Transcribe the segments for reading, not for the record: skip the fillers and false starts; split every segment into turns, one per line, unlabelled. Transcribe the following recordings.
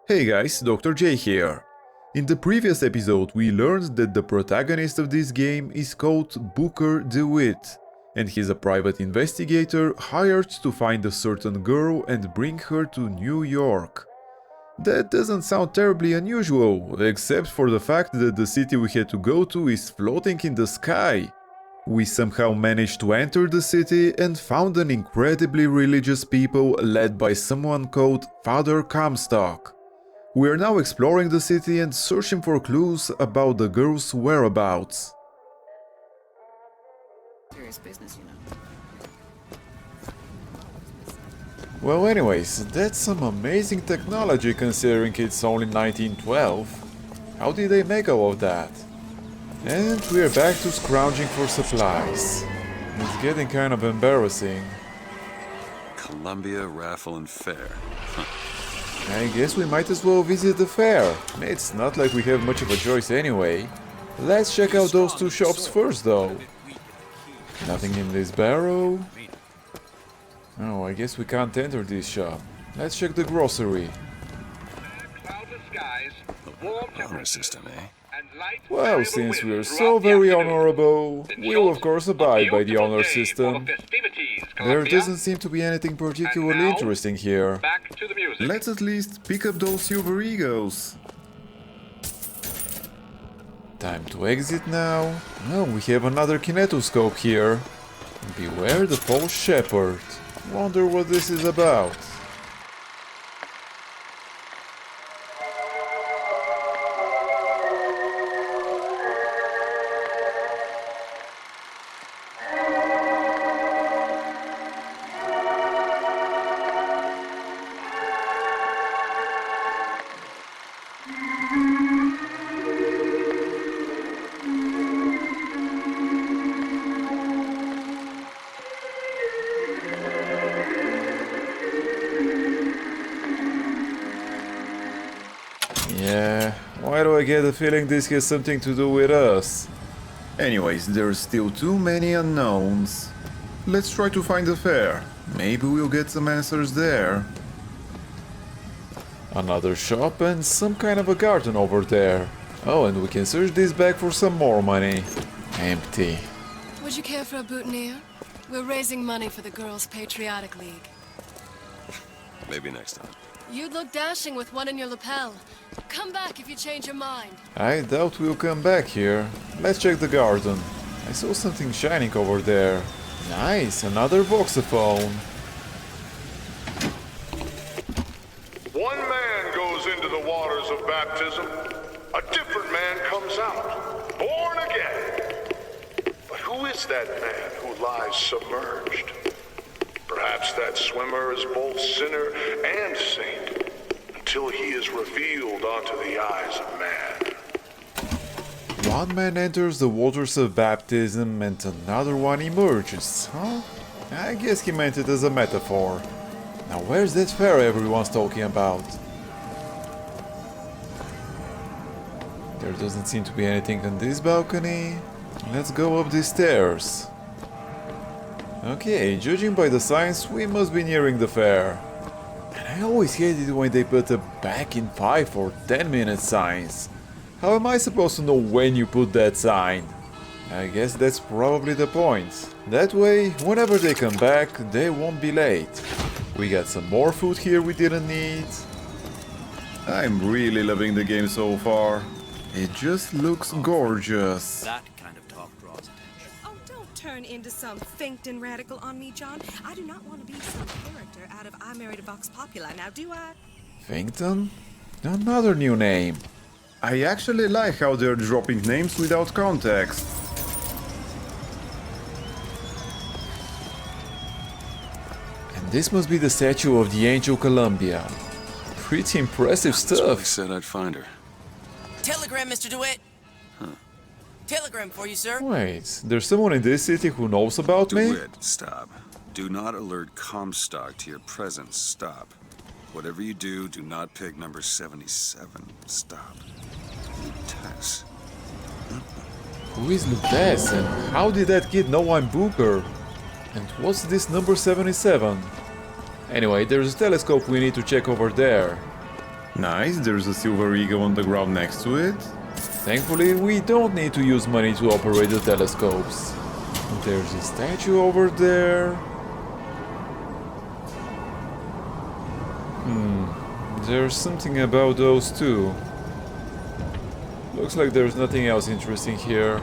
Hey guys, Dr. J here. In the previous episode we learned that the protagonist of this game is called Booker DeWitt, and he's a private investigator hired to find a certain girl and bring her to New York. That doesn't sound terribly unusual, except for the fact that the city we had to go to is floating in the sky. We somehow managed to enter the city and found an incredibly religious people led by someone called Father Comstock. We are now exploring the city and searching for clues about the girl's whereabouts.
Serious business, you know.
Well, anyways, that's some amazing technology considering it's only 1912. How did they make all of that? And we're back to scrounging for supplies. It's getting kind of embarrassing.
Columbia Raffle and Fair.
I guess we might as well visit the fair. It's not like we have much of a choice anyway. Let's check out those two shops first though. Nothing in this barrel. Oh, I guess we can't enter this shop. Let's check the grocery.
Honor system, eh?
Well, since we are so very honorable, we'll of course abide by the honor system. There doesn't seem to be anything particularly interesting here. Let's at least pick up those silver egos. Time to exit now. Oh, we have another kinetoscope here. Beware the false shepherd. Wonder what this is about. Yeah, why do I get the feeling this has something to do with us? Anyways, there's still too many unknowns. Let's try to find the fair. Maybe we'll get some answers there. Another shop and some kind of a garden over there. Oh, and we can search this bag for some more money. Empty.
Would you care for a boutonniere? We're raising money for the Girls' Patriotic League.
Maybe next time.
You'd look dashing with one in your lapel. Come back if you change your mind.
I doubt we'll come back here. Let's check the garden. I saw something shining over there. Nice, another voxophone.
One man goes into the waters of baptism, a different man comes out, born again. But who is that man who lies submerged? Perhaps that swimmer is both sinner and saint, until he is revealed onto the eyes of man.
One man enters the waters of baptism and another one emerges, huh? I guess he meant it as a metaphor. Now where's that fair everyone's talking about? There doesn't seem to be anything on this balcony. Let's go up these stairs. Okay, judging by the signs, we must be nearing the fair. And I always hate it when they put a back in 5 or 10 minute signs. How am I supposed to know when you put that sign? I guess that's probably the point. That way, whenever they come back, they won't be late. We got some more food here we didn't need. I'm really loving the game so far. It just looks gorgeous.
That kind of talk draws attention.
Oh, don't turn into some Finkton radical on me, John. I do not want to be some character out of I Married a Vox Populi, now do I?
Finkton? Another new name. I actually like how they're dropping names without context. And this must be the statue of the Angel Columbia. Pretty impressive
That's what I
stuff.
said I'd find her.
Telegram, Mr. DeWitt. Telegram for you, sir.
Wait, there's someone in this city who knows about me?
DeWitt, stop. Do not alert Comstock to your presence. Stop. Whatever you do, do not pick number 77. Stop. Lutess.
Who is Lutess and how did that kid know I'm Booker? And what's this number 77? Anyway, there's a telescope we need to check over there. Nice, there's a silver eagle on the ground next to it. Thankfully, we don't need to use money to operate the telescopes. There's a statue over there. There's something about those too. Looks like there's nothing else interesting here.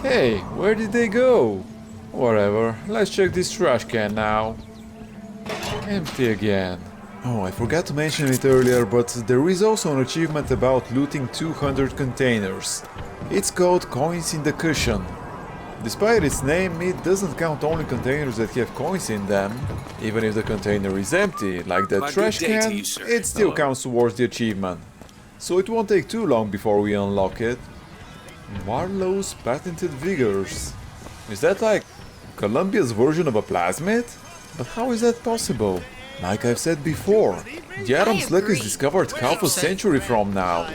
Hey, where did they go? Whatever, let's check this trash can now. Empty again. Oh, I forgot to mention it earlier, but there is also an achievement about looting 200 containers. It's called Coins in the Cushion. Despite its name, it doesn't count only containers that have coins in them. Even if the container is empty, like that trash can, it still counts towards the achievement. So it won't take too long before we unlock it. Marlowe's patented vigors. Is that like Columbia's version of a plasmid? But how is that possible? Like I've said before, the atom slug is discovered half a century from now.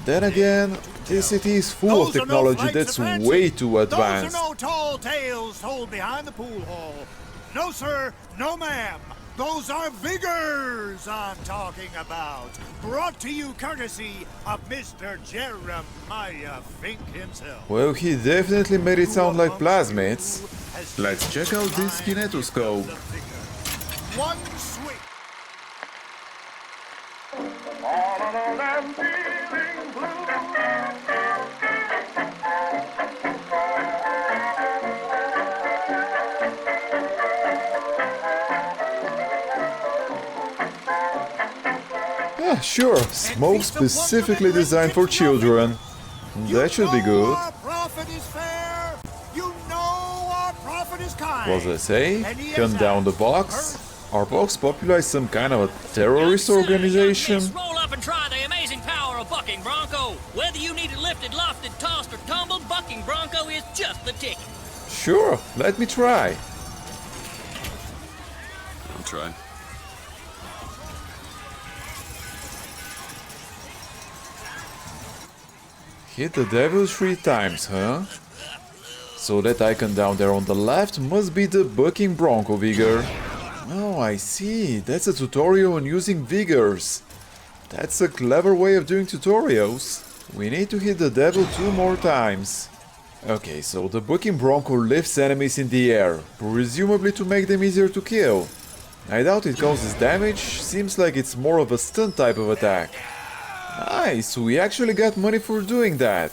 Then again, this city is full of technology that's way too advanced.
Those are no tall tales told behind the pool hall. No sir, no ma'am. Those are vigors I'm talking about. Brought to you courtesy of Mr. Jeremiah Fink himself.
Well, he definitely made it sound like plasmids. Let's check out this kinetoscope.
One swing.
Yeah, sure, smoke specifically designed for children. That should be good.
Our prophet is fair. You know our prophet is kind.
What does it say?
And he
Gun
has
down the
asked
box? Are Vox Populi some kind of a terrorist organization?
Roll up and try the amazing power of Bucking Bronco. Whether you need it lifted, lofted, tossed, or tumbled, Bucking Bronco is just the ticket.
Sure, let me try.
I'll try.
Hit the devil 3 times, huh? So that icon down there on the left must be the Bucking Bronco vigor. Oh, I see. That's a tutorial on using vigors. That's a clever way of doing tutorials. We need to hit the devil 2 more times. Okay, so the Bucking Bronco lifts enemies in the air, presumably to make them easier to kill. I doubt it causes damage, seems like it's more of a stunt type of attack. Nice, we actually got money for doing that.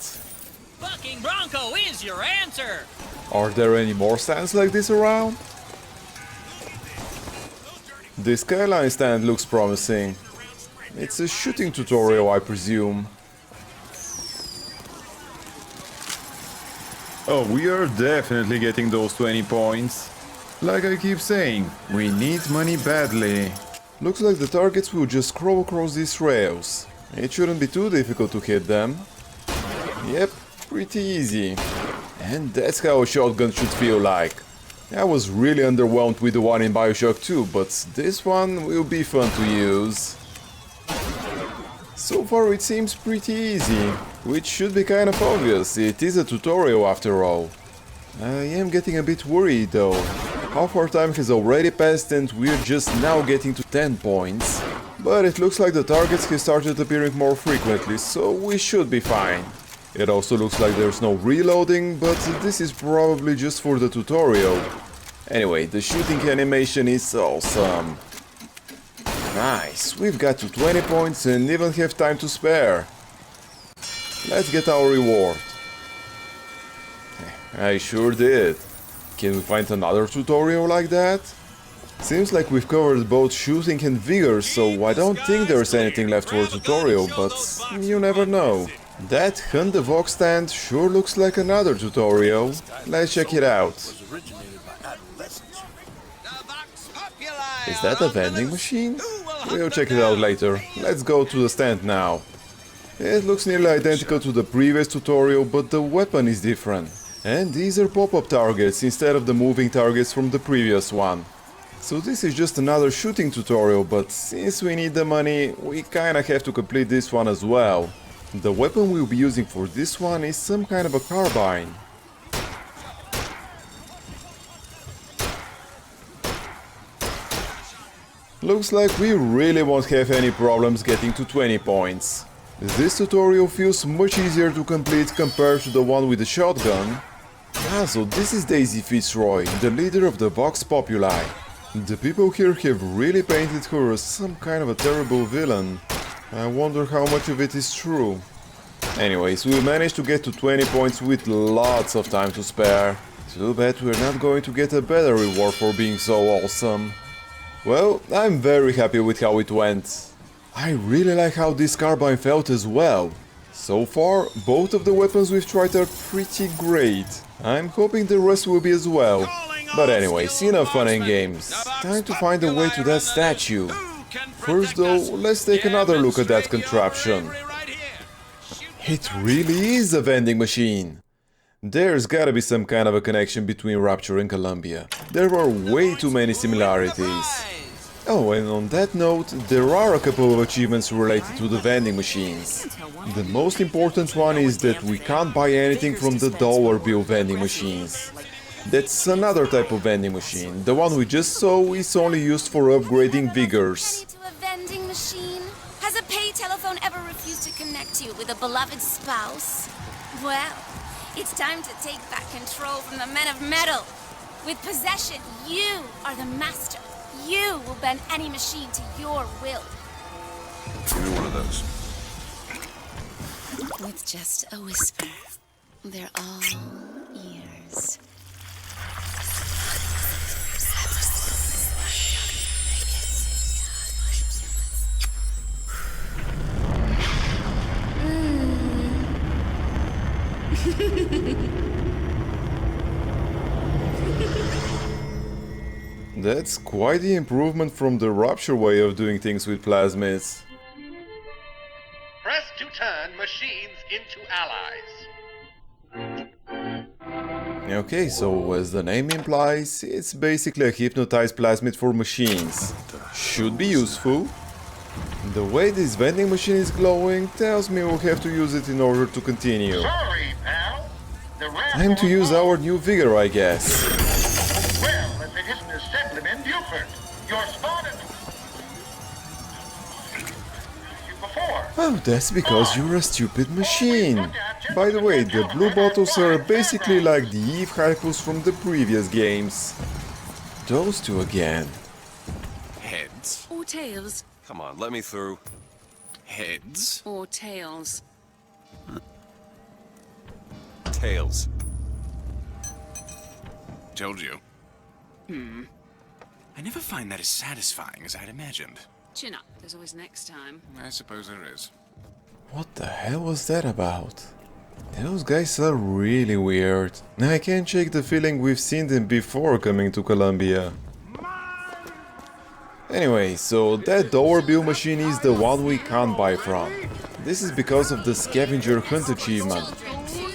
Bucking Bronco is your answer.
Are there any more stands like this around? The skyline stand looks promising. It's a shooting tutorial, I presume. Oh, we are definitely getting those 20 points. Like I keep saying, we need money badly. Looks like the targets will just scroll across these rails. It shouldn't be too difficult to hit them. Yep, pretty easy. And that's how a shotgun should feel like. I was really underwhelmed with the one in Bioshock 2, but this one will be fun to use. So far it seems pretty easy, which should be kind of obvious, it is a tutorial after all. I am getting a bit worried though. Half our time has already passed and we're just now getting to 10 points. But it looks like the targets have started appearing more frequently, so we should be fine. It also looks like there's no reloading, but this is probably just for the tutorial. Anyway, the shooting animation is awesome. Nice, we've got to 20 points and even have time to spare. Let's get our reward. I sure did. Can we find another tutorial like that? Seems like we've covered both shooting and vigor, so I don't think there's anything left for a tutorial, but you never know. That Hunt the Vox stand sure looks like another tutorial. Let's check it out. Is that a vending machine? We'll check it out later. Let's go to the stand now. It looks nearly identical to the previous tutorial, but the weapon is different. And these are pop-up targets instead of the moving targets from the previous one. So this is just another shooting tutorial, but since we need the money, we kinda have to complete this one as well. The weapon we'll be using for this one is some kind of a carbine. Looks like we really won't have any problems getting to 20 points. This tutorial feels much easier to complete compared to the one with the shotgun. Ah, so this is Daisy Fitzroy, the leader of the Vox Populi. The people here have really painted her as some kind of a terrible villain. I wonder how much of it is true. Anyways, we managed to get to 20 points with lots of time to spare. Too bad we're not going to get a better reward for being so awesome. Well, I'm very happy with how it went. I really like how this carbine felt as well. So far, both of the weapons we've tried are pretty great. I'm hoping the rest will be as well. But anyways, enough fun and games. Time to find a way to that statue. First though, let's take another look at that contraption. It really is a vending machine. There's gotta be some kind of a connection between Rapture and Columbia. There are way too many similarities. Oh, and on that note, there are a couple of achievements related to the vending machines. The most important one is that we can't buy anything from the dollar bill vending machines. That's another type of vending machine. The one we just saw is only used for upgrading vigors.
To a vending machine? Has a pay telephone ever refused to connect you with a beloved spouse? Well, it's time to take back control from the men of metal. With possession, you are the master. You will bend any machine to your will.
Give me one of those.
With just a whisper, they're all ears.
That's quite the improvement from the Rapture way of doing things with plasmids.
Press to turn machines into allies.
Okay, so as the name implies, it's basically a hypnotized plasmid for machines. Should be useful. The way this vending machine is glowing tells me we'll have to use it in order to continue.
Sorry, pal.
Time to use our new vigor, I guess.
Well, if it isn't Assemblyman Buford, you're spotted. Before.
Oh, that's because you're a stupid machine. By the way, the blue bottles are basically like the Eve Hypos from the previous games. Those two again.
Heads.
Or tails.
Come on, let me through. Heads.
Or tails.
Tails. Told you. I never find that as satisfying as I'd imagined.
Chin up. There's always next time.
I suppose there is.
What the hell was that about? Those guys are really weird. I can't shake the feeling we've seen them before coming to Columbia. Anyway, so that dollar bill machine is the one we can't buy from. This is because of the scavenger hunt achievement.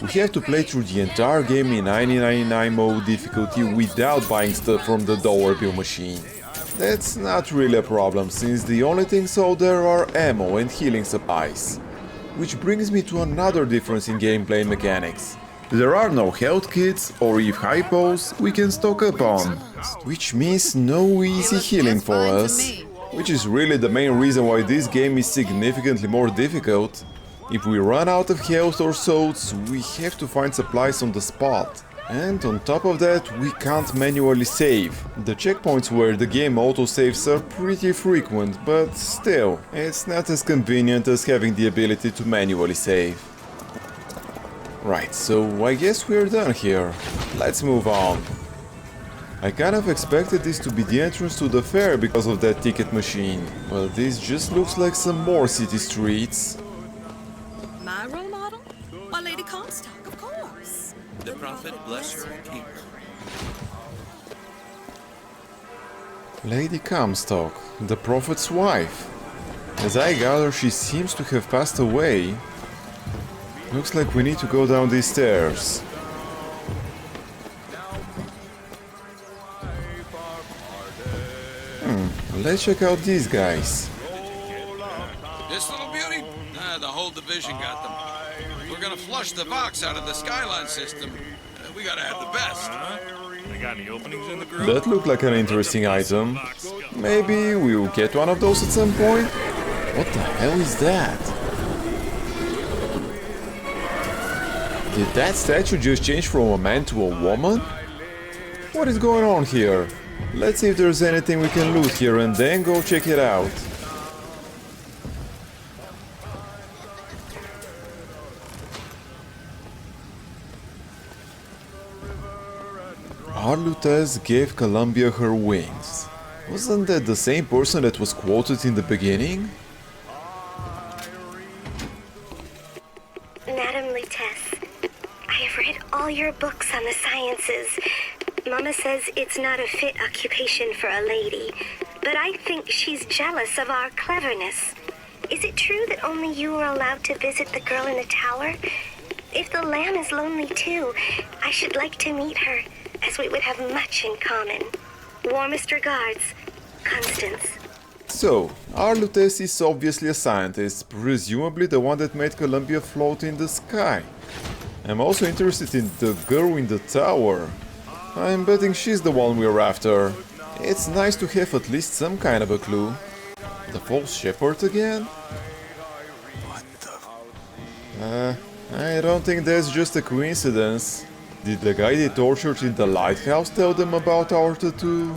We have to play through the entire game in 1999 mode difficulty without buying stuff from the dollar bill machine. That's not really a problem, since the only things sold there are ammo and healing supplies. Which brings me to another difference in gameplay mechanics. There are no health kits or Eve hypos we can stock up on, which means no easy healing for us, which is really the main reason why this game is significantly more difficult. If we run out of health or souls, we have to find supplies on the spot. And on top of that, we can't manually save. The checkpoints where the game autosaves are pretty frequent, but still, it's not as convenient as having the ability to manually save. Right, so I guess we're done here. Let's move on. I kind of expected this to be the entrance to the fair because of that ticket machine, but this just looks like some more city streets.
My role model? Why, Lady Comstock, of course.
The prophet bless her and keep her.
Lady Comstock, the prophet's wife. As I gather, she seems to have passed away. Looks like we need to go down these stairs. Let's check out these guys.
This little beauty? The whole division got them. We're gonna flush the Vox out of the Skyline system. We gotta have the best.
They got any openings in the group?
That looked like an interesting item. Maybe we'll get one of those at some point? What the hell is that? Did that statue just change from a man to a woman? What is going on here? Let's see if there's anything we can loot here and then go check it out. Arlutes gave Columbia her wings. Wasn't that the same person that was quoted in the beginning?
Madame Lutece, I have read all your books on the sciences. Mama says it's not a fit occupation for a lady, but I think she's jealous of our cleverness. Is it true that only you are allowed to visit the girl in the tower? If the lamb is lonely too, I should like to meet her, as we would have much in common. Warmest regards, Constance.
So, Arlutes is obviously a scientist, presumably the one that made Columbia float in the sky. I'm also interested in the girl in the tower. I'm betting she's the one we're after. It's nice to have at least some kind of a clue. The false shepherd again?
What the...
I don't think that's just a coincidence. Did the guy they tortured in the lighthouse tell them about our tattoo?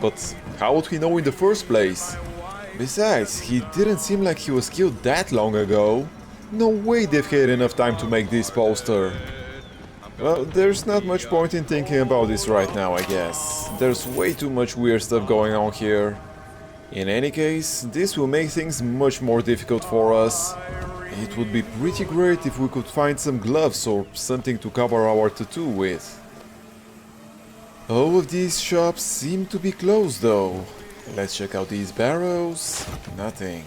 But how would he know in the first place? Besides, he didn't seem like he was killed that long ago. No way they've had enough time to make this poster. Well, there's not much point in thinking about this right now, I guess. There's way too much weird stuff going on here. In any case, this will make things much more difficult for us. It would be pretty great if we could find some gloves or something to cover our tattoo with. All of these shops seem to be closed though. Let's check out these barrows. Nothing.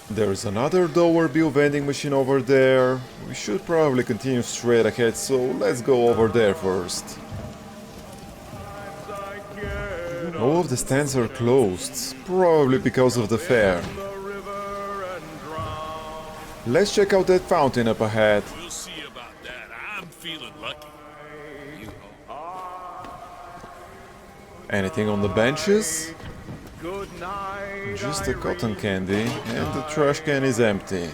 There's another dollar bill vending machine over there. We should probably continue straight ahead, so let's go over there first. All of the stands are closed, probably because of the fair. Let's check out that fountain up ahead.
We'll see about that. I'm feeling lucky.
Anything on the benches? Just a cotton candy, and the trash can is empty.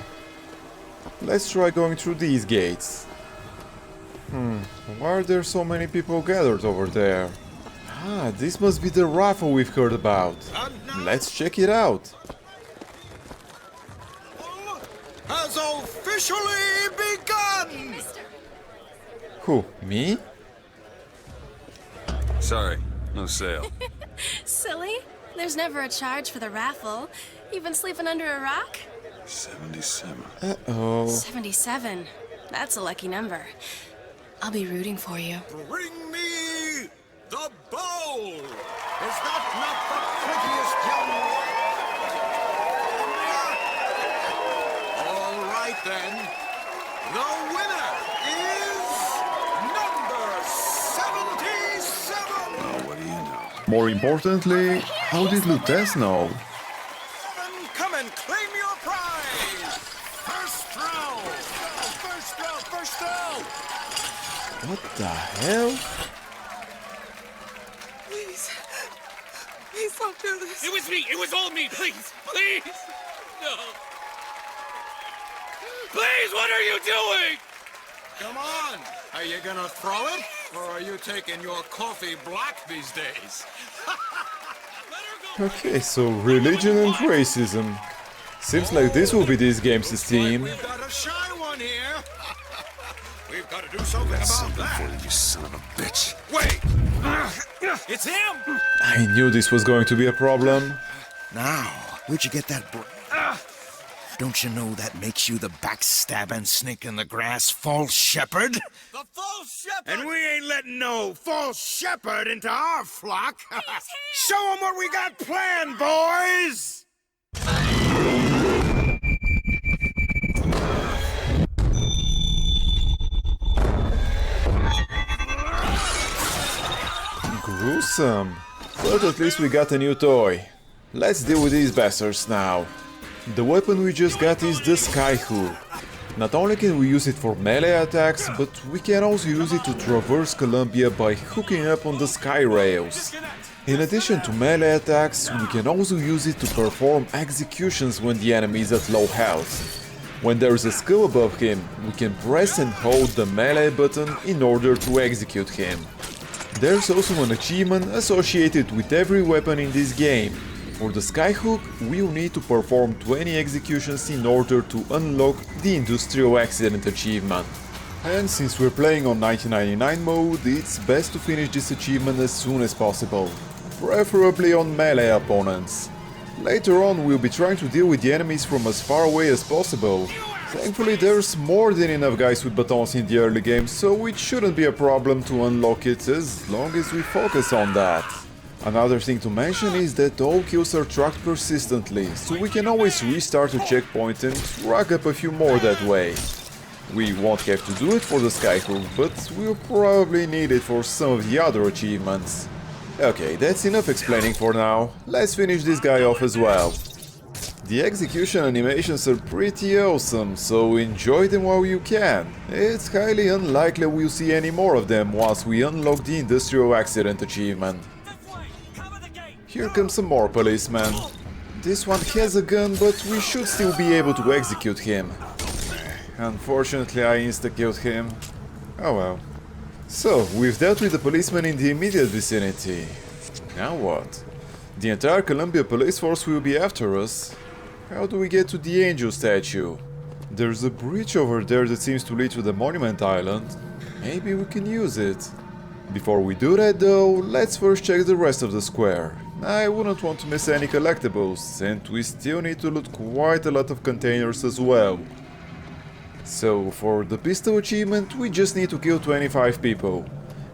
Let's try going through these gates. Why are there so many people gathered over there? Ah, this must be the raffle we've heard about. Let's check it out.
Has officially begun!
Who, me?
Sorry, no sale.
Silly. There's never a charge for the raffle. You've been sleeping under a rock?
77.
Uh-oh.
77. That's a lucky number. I'll be rooting for you.
Bring me the bowl! Is that not the prettiest young... All right then. The winner is number 77!
Oh, what do you know?
More importantly, how did Lutece know?
Come and claim your prize! First round! First round!
What the hell?
Please don't do this.
It was me. It was all me. Please. Please. No. Please, what are you doing?
Come on! Are you gonna throw it? Or are you taking your coffee black these days?
Okay, so religion and racism. Seems like this will be this game's theme.
We've got a shy one here! We've got to do something about that!
For you, you son of a bitch.
Wait! It's him!
I knew this was going to be a problem.
Now, where'd you get that Don't you know that makes you the backstabbing snake in the grass false shepherd?
The false shepherd!
And we ain't letting no false shepherd into our flock! Show 'em what we got planned, boys!
Gruesome. But at least we got a new toy. Let's deal with these bastards now. The weapon we just got is the skyhook. Not only can we use it for melee attacks, but we can also use it to traverse Columbia by hooking up on the sky rails. In addition to melee attacks, we can also use it to perform executions when the enemy is at low health. When there is a skull above him, we can press and hold the melee button in order to execute him. There's also an achievement associated with every weapon in this game. For the skyhook, we'll need to perform 20 executions in order to unlock the industrial accident achievement. And since we're playing on 1999 mode, it's best to finish this achievement as soon as possible, preferably on melee opponents. Later on we'll be trying to deal with the enemies from as far away as possible. Thankfully there's more than enough guys with batons in the early game, so it shouldn't be a problem to unlock it as long as we focus on that. Another thing to mention is that all kills are tracked persistently, so we can always restart a checkpoint and rack up a few more that way. We won't have to do it for the skyhook, but we'll probably need it for some of the other achievements. Okay, that's enough explaining for now, let's finish this guy off as well. The execution animations are pretty awesome, so enjoy them while you can. It's highly unlikely we'll see any more of them once we unlock the industrial accident achievement. Here comes some more policemen. This one has a gun, but we should still be able to execute him. Unfortunately, I insta-killed him. Oh well. So, we've dealt with the policemen in the immediate vicinity. Now what? The entire Columbia police force will be after us. How do we get to the angel statue? There's a bridge over there that seems to lead to the Monument Island. Maybe we can use it. Before we do that though, let's first check the rest of the square. I wouldn't want to miss any collectibles, and we still need to loot quite a lot of containers as well. So, for the pistol achievement, we just need to kill 25 people.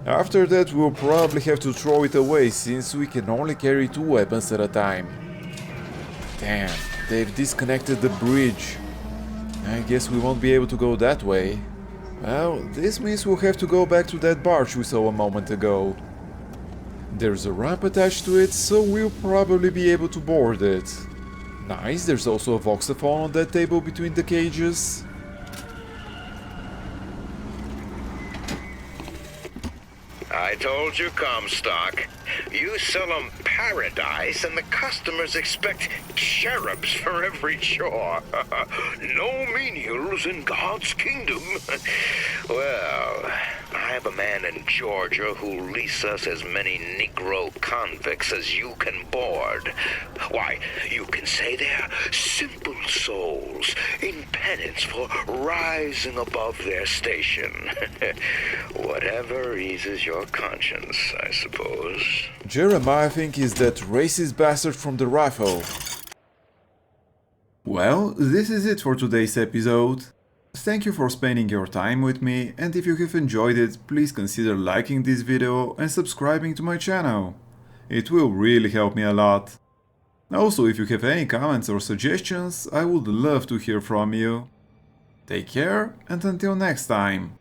After that, we'll probably have to throw it away, since we can only carry 2 weapons at a time. Damn, they've disconnected the bridge. I guess we won't be able to go that way. Well, this means we'll have to go back to that barge we saw a moment ago. There's a ramp attached to it, so we'll probably be able to board it. Nice, there's also a voxophone on that table between the cages.
I told you, Comstock. You sell them paradise, and the customers expect cherubs for every chore. No menials in God's kingdom. Well, I have a man in Georgia who'll lease us as many Negro convicts as you can board. Why, you can say they're simple souls in penance for rising above their station. Whatever eases your conscience, I suppose.
Jeremiah, I think, is that racist bastard from the rifle. Well, this is it for today's episode. Thank you for spending your time with me, and if you have enjoyed it, please consider liking this video and subscribing to my channel. It will really help me a lot. Also, if you have any comments or suggestions, I would love to hear from you. Take care, and until next time.